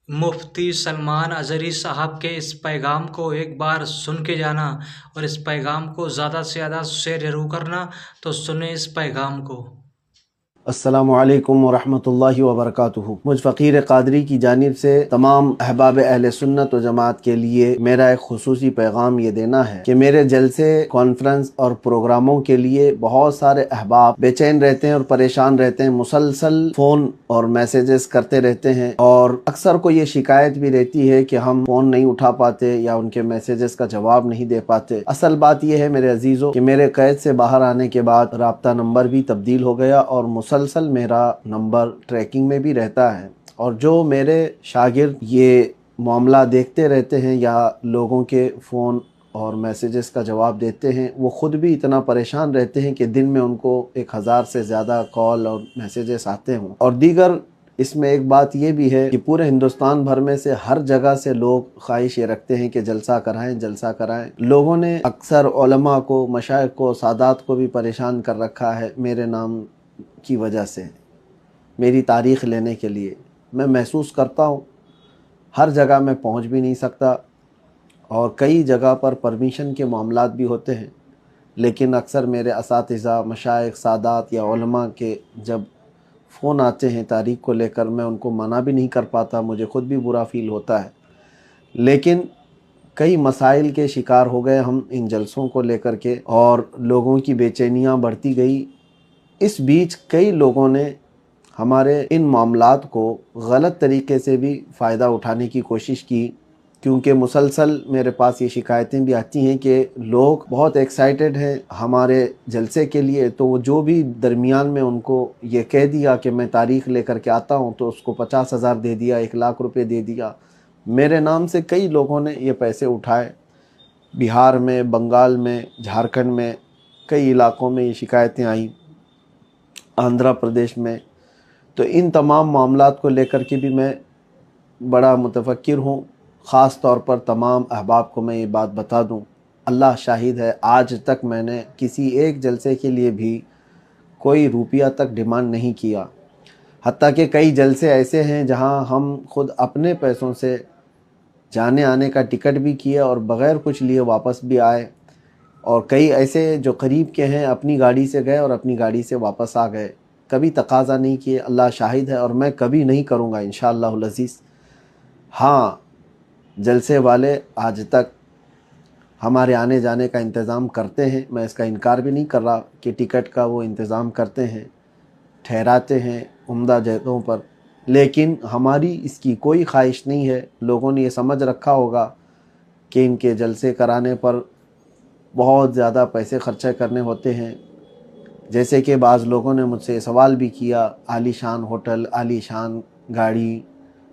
मुफ्ती सलमान अजहरी साहब के इस पैगाम को एक बार सुन के जाना और इस पैगाम को ज़्यादा से ज़्यादा शेयर जरूर करना। तो सुने इस पैगाम को। अस्सलामु अलैकुम वरहमतुल्लाहि वबरकातुहू। मुझ फ़कीर क़ादरी की जानिब से तमाम अहबाब अहले सुन्नत व जमात के लिए मेरा एक खुसूसी पैगाम ये देना है कि मेरे जलसे, कॉन्फ्रेंस और प्रोग्रामों के लिए बहुत सारे अहबाब बेचैन रहते हैं और परेशान रहते हैं, मुसलसल फ़ोन और मैसेजेस करते रहते हैं और अक्सर को ये शिकायत भी रहती है कि हम फ़ोन नहीं उठा पाते या उनके मैसेजेस का जवाब नहीं दे पाते। असल बात यह है मेरे अजीज़ों कि मेरे कैद से बाहर आने के बाद राब्ता नंबर भी तब्दील हो गया और मुसलसल मेरा नंबर ट्रैकिंग में भी रहता है। और जो मेरे शागिर्द ये मामला देखते रहते हैं या लोगों के फ़ोन और मैसेजेस का जवाब देते हैं, वो ख़ुद भी इतना परेशान रहते हैं कि दिन में उनको 1000 से ज़्यादा कॉल और मैसेजेस आते हों। और दीगर इसमें एक बात ये भी है कि पूरे हिंदुस्तान भर में से हर जगह से लोग ख्वाहिश ये रखते हैं कि जलसा कराएं, जलसा कराएं। लोगों ने अक्सर उलमा को, मशाइख को, सादात को भी परेशान कर रखा है मेरे नाम की वजह से, मेरी तारीख़ लेने के लिए। मैं महसूस करता हूँ हर जगह मैं पहुँच भी नहीं सकता और कई जगह पर परमिशन के मामलात भी होते हैं, लेकिन अक्सर मेरे असातिज़ा, मशाइख, सादात या उलमा के जब फ़ोन आते हैं तारीख़ को लेकर, मैं उनको मना भी नहीं कर पाता, मुझे ख़ुद भी बुरा फ़ील होता है। लेकिन कई मसाइल के शिकार हो गए हम इन जलसों को लेकर के और लोगों की बेचैनियाँ बढ़ती गई। इस बीच कई लोगों ने हमारे इन मामलात को गलत तरीके से भी फ़ायदा उठाने की कोशिश की, क्योंकि मुसलसल मेरे पास ये शिकायतें भी आती हैं कि लोग बहुत एक्साइटेड हैं हमारे जलसे के लिए, तो वो जो भी दरमियान में उनको ये कह दिया कि मैं तारीख़ लेकर के आता हूँ, तो उसको 50,000 दे दिया, 1,00,000 रुपये दे दिया। मेरे नाम से कई लोगों ने ये पैसे उठाए। बिहार में, बंगाल में, झारखंड में, कई इलाक़ों में ये शिकायतें आईं, आंध्र प्रदेश में। तो इन तमाम मामलात को लेकर के भी मैं बड़ा मुतफक्किर हूँ। ख़ास तौर पर तमाम अहबाब को मैं ये बात बता दूँ, अल्लाह शाहिद है, आज तक मैंने किसी एक जलसे के लिए भी कोई रुपया तक डिमांड नहीं किया। हत्ता कि कई जलसे ऐसे हैं जहाँ हम खुद अपने पैसों से जाने आने का टिकट भी किए और बग़ैर कुछ लिए वापस भी आए, और कई ऐसे जो करीब के हैं अपनी गाड़ी से गए और अपनी गाड़ी से वापस आ गए, कभी तकाज़ा नहीं किए। अल्लाह शाहिद है और मैं कभी नहीं करूँगा इंशाअल्लाहुल अज़ीज़। हाँ, जलसे वाले आज तक हमारे आने जाने का इंतज़ाम करते हैं, मैं इसका इनकार भी नहीं कर रहा कि टिकट का वो इंतज़ाम करते हैं, ठहराते हैं उम्दा जगहों पर, लेकिन हमारी इसकी कोई ख्वाहिश नहीं है। लोगों ने ये समझ रखा होगा कि इनके जलसे कराने पर बहुत ज़्यादा पैसे खर्चा करने होते हैं। जैसे कि बाज़ लोगों ने मुझसे सवाल भी किया, आलीशान होटल, आलीशान गाड़ी,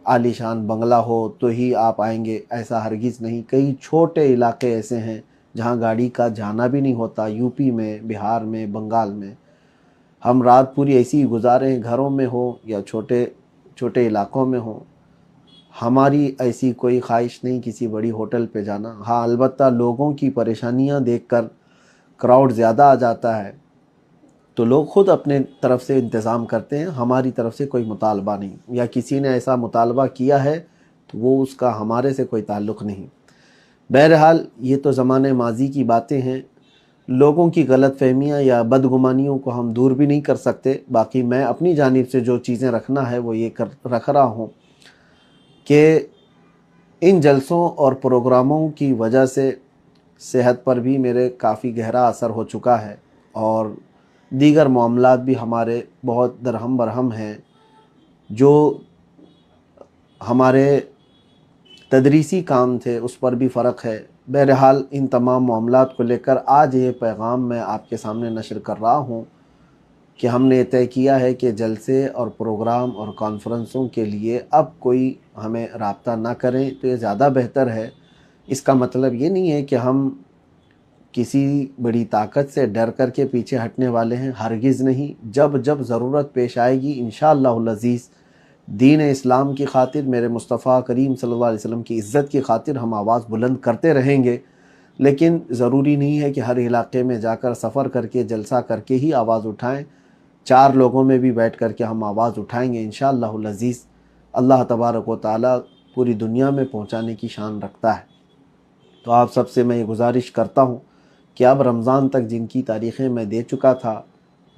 आलीशान बंगला हो तो ही आप आएंगे। ऐसा हरगिज़ नहीं। कई छोटे इलाके ऐसे हैं जहां गाड़ी का जाना भी नहीं होता, यूपी में, बिहार में, बंगाल में। हम रात पूरी ऐसी ही गुजारे हैं, घरों में हो या छोटे छोटे इलाकों में हो। हमारी ऐसी कोई ख्वाहिश नहीं किसी बड़ी होटल पे जाना। हाँ, अलबत्ता लोगों की परेशानियां देखकर क्राउड ज़्यादा आ जाता है तो लोग ख़ुद अपने तरफ से इंतज़ाम करते हैं, हमारी तरफ से कोई मुतालबा नहीं, या किसी ने ऐसा मुतालबा किया है तो वो उसका हमारे से कोई ताल्लुक़ नहीं। बहरहाल ये तो ज़माने माजी की बातें हैं। लोगों की गलतफहमियाँ या बदगुमानियों को हम दूर भी नहीं कर सकते। बाकी मैं अपनी जानिब से जो चीज़ें रखना है वो ये रख रहा हूँ कि इन जलसों और प्रोग्रामों की वजह से सेहत पर भी मेरे काफ़ी गहरा असर हो चुका है और दीगर मामलात भी हमारे बहुत दरहम बरहम हैं। जो हमारे तदरीसी काम थे उस पर भी फ़र्क है। बहरहाल इन तमाम मामलात को लेकर आज ये पैगाम मैं आपके सामने नशर कर रहा हूँ कि हमने तय किया है कि जलसे और प्रोग्राम और कॉन्फ्रेंसों के लिए अब कोई हमें राब्ता ना करें तो ये ज़्यादा बेहतर है। इसका मतलब ये नहीं है कि हम किसी बड़ी ताकत से डर कर के पीछे हटने वाले हैं, हरगिज़ नहीं। जब जब ज़रूरत पेश आएगी इंशाअल्लाहुल अज़ीज़, दीन इस्लाम की खातिर, मेरे मुस्तफ़ा करीम सल्लल्लाहु अलैहि वसल्लम की इज़्ज़त की खातिर हम आवाज़ बुलंद करते रहेंगे। लेकिन ज़रूरी नहीं है कि हर इलाके में जाकर सफ़र करके जलसा करके ही आवाज़ उठाएं। 4 लोगों में भी बैठ कर के हम आवाज़ उठाएंगे इंशाअल्लाहुल अज़ीज़। अल्लाह तबारक व तआला پوری دنیا میں پہنچانے کی شان رکھتا ہے۔ تو آپ سب سے میں یہ گزارش کرتا ہوں کہ اب رمضان تک جن کی تاریخیں میں دے چکا تھا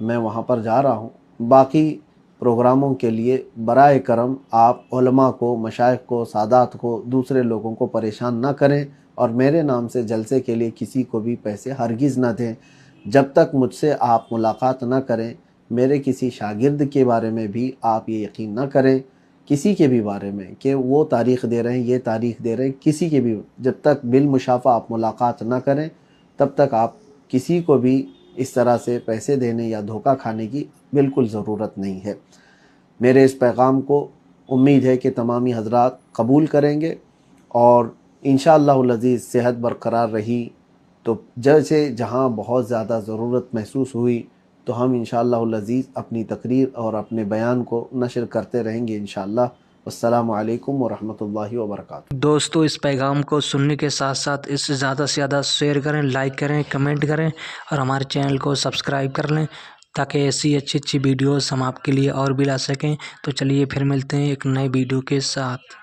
میں وہاں پر جا رہا ہوں، باقی پروگراموں کے لیے برائے کرم آپ علماء کو، مشائخ کو، سادات کو، دوسرے لوگوں کو پریشان نہ کریں اور میرے نام سے جلسے کے لیے کسی کو بھی پیسے ہرگز نہ دیں۔ جب تک مجھ سے آپ ملاقات نہ کریں، میرے کسی شاگرد کے بارے میں بھی آپ یہ یقین نہ کریں، کسی کے بھی بارے میں کہ وہ تاریخ دے رہے ہیں، یہ تاریخ دے رہے ہیں، کسی کے بھی، جب تک بالمشافہ آپ ملاقات نہ کریں تب تک آپ کسی کو بھی اس طرح سے پیسے دینے یا دھوکہ کھانے کی بالکل ضرورت نہیں ہے۔ میرے اس پیغام کو امید ہے کہ تمامی حضرات قبول کریں گے، اور انشاءاللہ العزیز صحت برقرار رہی تو جیسے جہاں بہت زیادہ ضرورت محسوس ہوئی تو ہم انشاءاللہ العزیز اپنی تقریر اور اپنے بیان کو نشر کرتے رہیں گے انشاءاللہ۔ السلام علیکم ورحمۃ اللہ وبرکاتہ۔ دوستو اس پیغام کو سننے کے ساتھ ساتھ اس سے زیادہ شیئر کریں، لائک کریں، کمنٹ کریں اور ہمارے چینل کو سبسکرائب کر لیں تاکہ ایسی اچھی ویڈیوز ہم آپ کے لیے اور بھی لا سکیں۔ تو چلیے پھر ملتے ہیں ایک نئے ویڈیو کے ساتھ۔